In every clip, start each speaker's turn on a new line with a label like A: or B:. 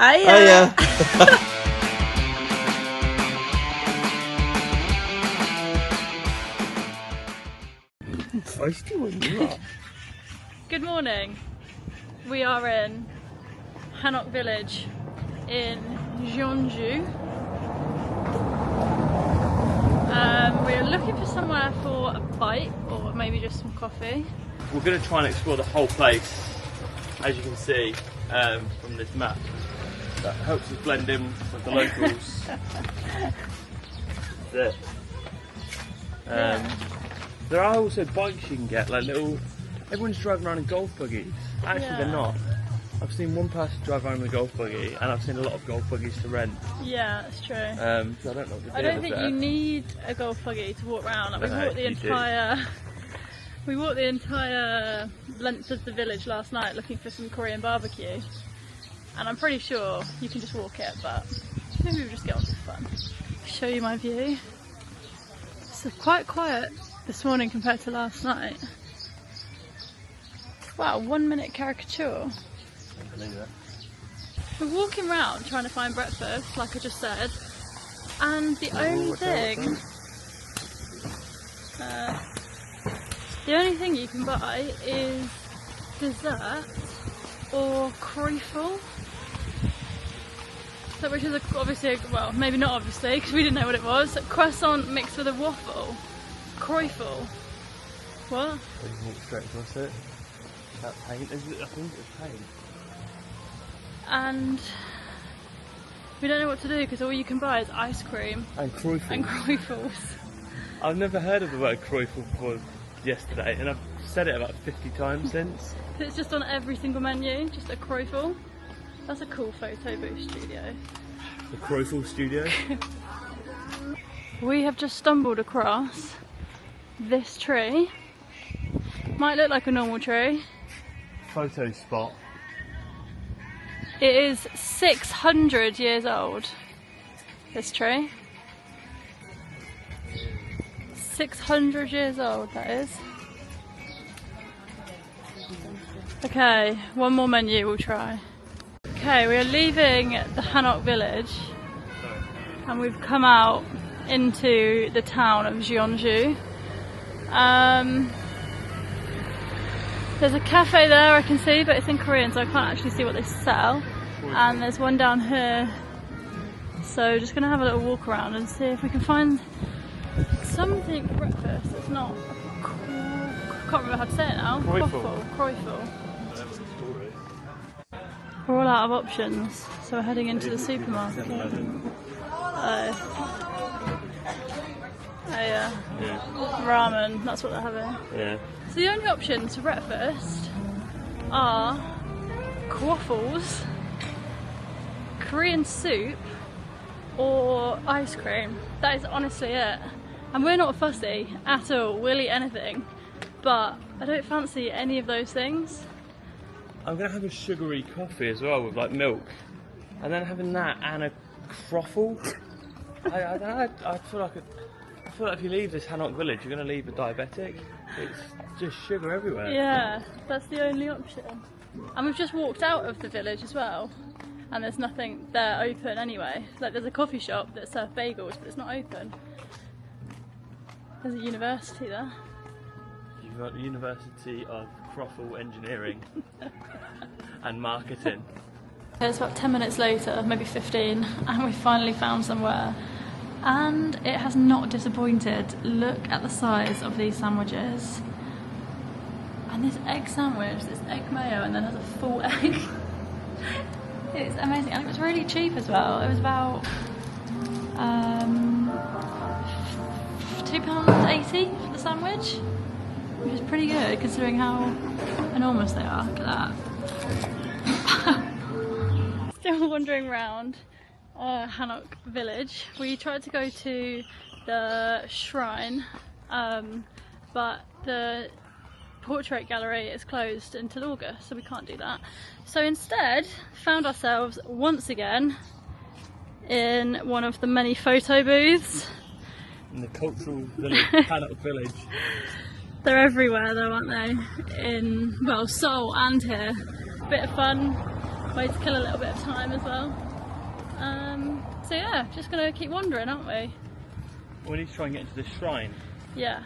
A: Hiya. Feisty one, you are.
B: Good morning. We are in Hanok Village in Jeonju. We're looking for somewhere for a bite or maybe just some coffee.
A: We're going to try and explore the whole place, as you can see from this map. That helps us blend in with the locals. That's it. There are also bikes you can get, like little. Everyone's driving around in golf buggies. Actually, they're not. I've seen one person drive around in a golf buggy, and I've seen a lot of golf buggies to rent.
B: Yeah, that's true.
A: So I don't know what the deal
B: I don't think
A: there.
B: you need a golf buggy to walk around. Like, we walked the entire length of the village last night looking for some Korean barbecue, and I'm pretty sure you can just walk it, but maybe we'll just get on to fun. Show you my view. It's quite quiet this morning compared to last night. Wow, 1 minute caricature.
A: I believe that.
B: We're walking around trying to find breakfast, like I just said, and the only thing you can buy is dessert or croissant, so which is obviously, well, maybe not obviously because we didn't know what it was. A croissant mixed with a waffle. Croissant. What?
A: We can walk straight across it. That paint, is it? I think it's paint.
B: And we don't know what to do because all you can buy is ice cream
A: And croissants.
B: and croissants.
A: I've never heard of the word croissant before yesterday, and I've said it about 50 times since.
B: It's just on every single menu, just a croissant. That's a cool photo booth studio.
A: The croissant studio.
B: We have just stumbled across this tree. Might look like a normal tree.
A: Photo spot.
B: It is 600 years old, this tree. 600 years old, that is. Okay, one more menu we'll try. Okay, we are leaving the Hanok Village and we've come out into the town of Jeonju. There's a cafe there I can see, but it's in Korean, so I can't actually see what they sell. And there's one down here. So just gonna have a little walk around and see if we can find something for breakfast that's not I can't remember how to say it now. Croissant. We're all out of options, so we're heading into the supermarket. Yeah. Ramen, that's what they're having.
A: Yeah.
B: So the only options for breakfast are waffles, Korean soup, or ice cream. That is honestly it. And we're not fussy at all, we'll eat anything, but I don't fancy any of those things.
A: I'm gonna have a sugary coffee as well with like milk, and then having that and a croffle. I feel like if you leave this Hanok Village, you're gonna leave a diabetic. It's just sugar everywhere.
B: Yeah, that's the only option. And we've just walked out of the village as well, and there's nothing there open anyway. Like, there's a coffee shop that serves bagels, but it's not open. There's a university there.
A: You've got the University of Croffle Engineering and Marketing.
B: It's about 10 minutes later, maybe 15, and we finally found somewhere. And it has not disappointed. Look at the size of these sandwiches. And this egg sandwich, this egg mayo, and then has a full egg. It's amazing, and it was really cheap as well. It was about £2.80 for the sandwich, which is pretty good considering how enormous they are. Look at that. Still wandering around Hanok Village. We tried to go to the shrine, but the portrait gallery is closed until August, so we can't do that. So instead, found ourselves once again in one of the many photo booths.
A: In the cultural village, Hanok Village.
B: They're everywhere though, aren't they? In, well, Seoul and here. Bit of fun way to kill a little bit of time as well. So yeah, just gonna keep wandering, aren't we?
A: We need to try and get into this shrine.
B: Yeah.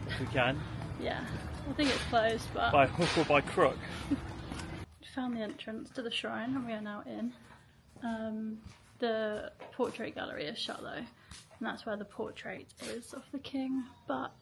A: If we can.
B: Yeah. I think it's closed, but...
A: By hook or by crook.
B: We found the entrance to the shrine and we are now in. The portrait gallery is shut though, and that's where the portrait is of the king, but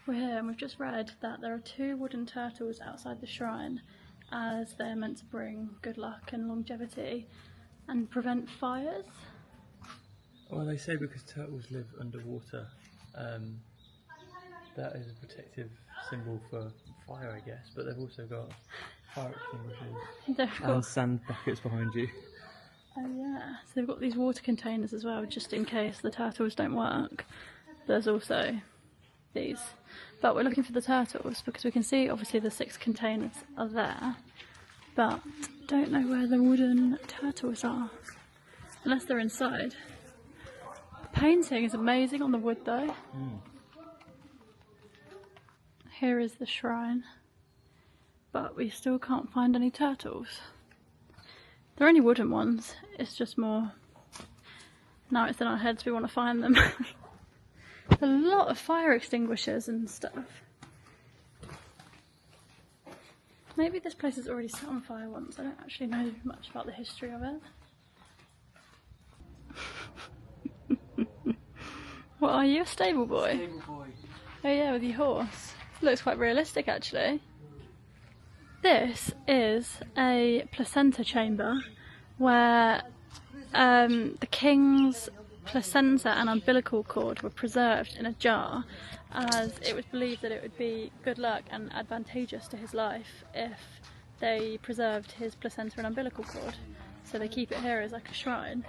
B: we're here and we've just read that there are 2 wooden turtles outside the shrine as they're meant to bring good luck and longevity and prevent fires.
A: Well, they say because turtles live underwater, that is a protective symbol for fire, I guess, but they've also got fire extinguishers and sand buckets behind you.
B: Oh yeah, so they've got these water containers as well, just in case the turtles don't work. There's also these. But we're looking for the turtles because we can see obviously the 6 containers are there, but don't know where the wooden turtles are, unless they're inside. The painting is amazing on the wood though. Here is the shrine, but we still can't find any turtles. There are only wooden ones, it's just more, now it's in our heads we want to find them. There's a lot of fire extinguishers and stuff. Maybe this place has already set on fire once, I don't actually know much about the history of it. What are you, a stable boy?
A: Stable boy.
B: Oh yeah, with your horse. Looks quite realistic actually. This is a placenta chamber where the king's placenta and umbilical cord were preserved in a jar, as it was believed that it would be good luck and advantageous to his life if they preserved his placenta and umbilical cord. So they keep it here as like a shrine,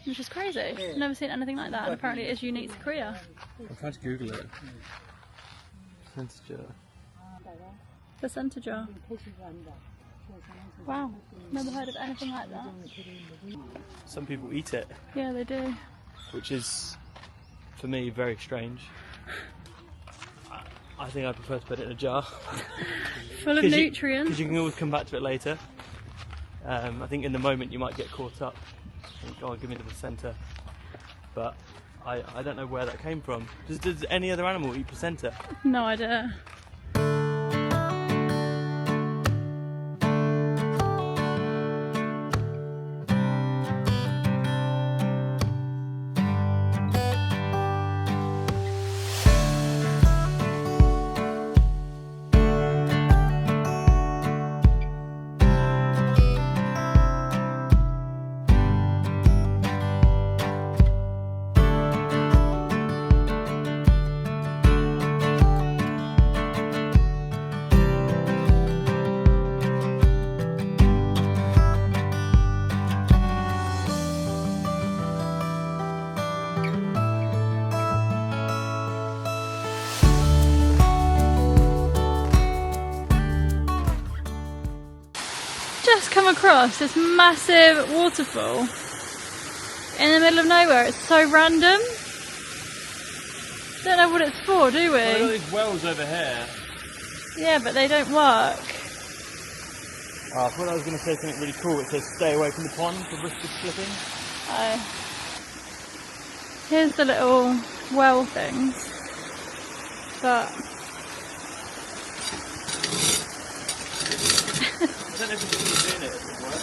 B: which is crazy. I've never seen anything like that, and apparently it is unique to Korea.
A: I'm trying to Google it. Placenta jar.
B: Placenta jar. Wow, never heard of anything like that.
A: Some people eat it.
B: Yeah, they do.
A: Which is, for me, very strange. I think I prefer to put it in a jar.
B: Full of nutrients.
A: Because you can always come back to it later. I think in the moment you might get caught up. Think, oh, give me the placenta. But I don't know where that came from. Does any other animal eat placenta?
B: No idea. Just come across this massive waterfall in the middle of nowhere. It's so random. Don't know what it's for, do we?
A: Well, there are these wells over here.
B: Yeah, but they don't work.
A: Oh, I thought I was going to say something really cool. It says stay away from the pond for risk of slipping.
B: Oh. Here's the little well things. But
A: I don't know if it's still doing it as well.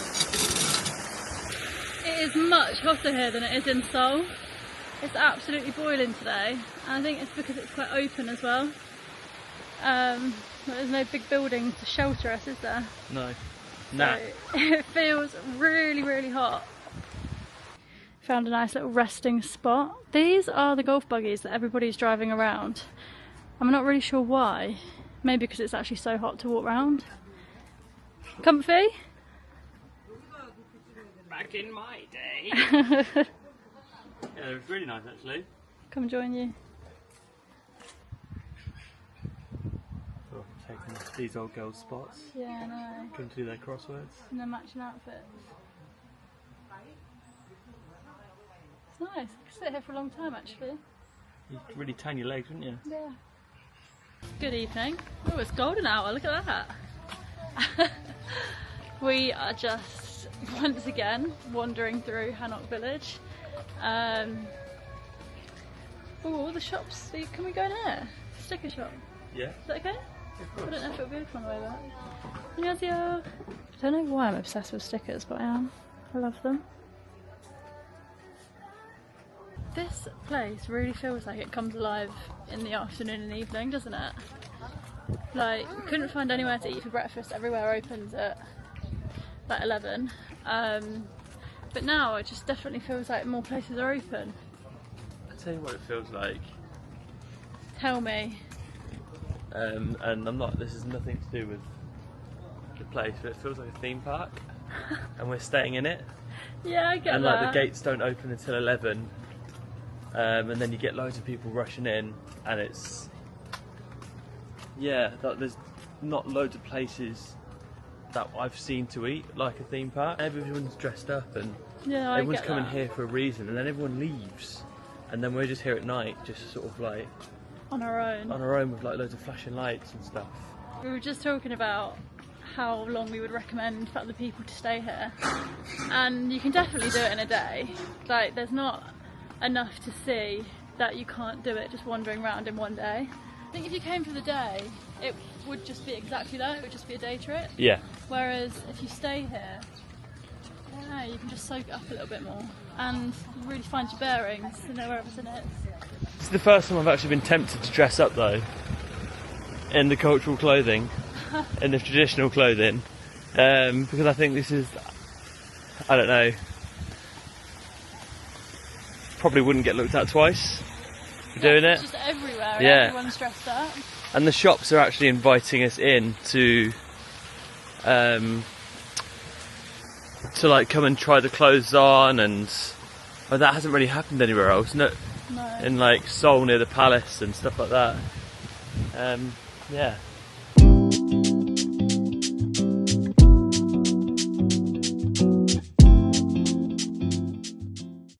B: it is much hotter here than it is in Seoul. It's absolutely boiling today, and I think it's because it's quite open as well. There's no big buildings to shelter us, is there?
A: No. Nah.
B: So it feels really, really hot. Found a nice little resting spot. These are the golf buggies that everybody's driving around. I'm not really sure why. Maybe because it's actually so hot to walk around. Comfy?
A: Back in my day. Yeah, it was really nice actually.
B: Come join you.
A: So taking these old girls' spots.
B: Yeah, I know.
A: Going to do their crosswords.
B: And their matching outfits. It's nice. I could sit here for a long time actually.
A: You'd really tan your legs, wouldn't you?
B: Yeah. Good evening. Oh, it's golden hour, look at that. We are just once again wandering through Hanok Village. Oh, all the shops. Can we go in here? Sticker shop.
A: Yeah.
B: Is that okay?
A: Of course.
B: I don't know if it'll be open on the way back. 안녕하세요. I don't know why I'm obsessed with stickers, but I am. I love them. This place really feels like it comes alive in the afternoon and evening, doesn't it? Like, we couldn't find anywhere to eat for breakfast. Everywhere opens at like 11. But now it just definitely feels like more places are open.
A: I'll tell you what it feels like.
B: Tell me.
A: And this is nothing to do with the place, but it feels like a theme park. And we're staying in it.
B: Yeah, I get
A: and
B: that.
A: like the gates don't open until 11. And then you get loads of people rushing in, and it's, yeah, there's not loads of places that I've seen to eat like a theme park. Everyone's dressed up and
B: Yeah, I
A: everyone's
B: get
A: coming
B: that.
A: here for a reason, and then everyone leaves, and then we're just here at night, just sort of like
B: On our own.
A: with like loads of flashing lights and stuff.
B: We were just talking about how long we would recommend for other people to stay here, and you can definitely do it in a day. Like, there's not enough to see that you can't do it just wandering around in one day. I think if you came for the day, it would just be exactly that. It would just be a day trip.
A: Yeah.
B: Whereas if you stay here, I don't know, you can just soak it up a little bit more and really find your bearings and know where everything is.
A: It's the first time I've actually been tempted to dress up though, in the cultural clothing, in the traditional clothing, because I think this is, I don't know, probably wouldn't get looked at twice for doing it.
B: It's just everywhere,
A: Yeah.
B: everyone's dressed up.
A: And the shops are actually inviting us in to like come and try the clothes on, and that hasn't really happened anywhere else.
B: No.
A: In like Seoul near the palace and stuff like that. Yeah.